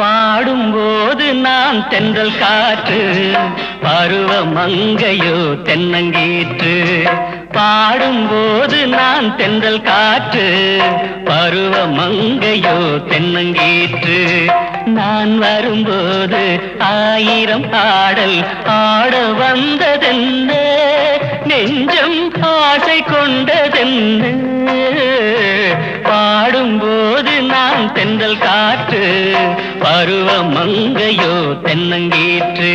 பாடும்போது நான் தென்றல் காற்று, பருவ மங்கையோ தென்னங்கீற்று. பாடும்போது நான் தென்றல் காற்று, பருவ மங்கையோ தென்னங்கீற்று. நான் வரும்போது ஆயிரம் பாடல் ஆட வந்ததென்ன, நெஞ்சம் ஆசை கொண்டதென்ன. பாடும்போது நான் தென்றல் காற்று, பருவ மங்கையோ தென்னங்கீற்று.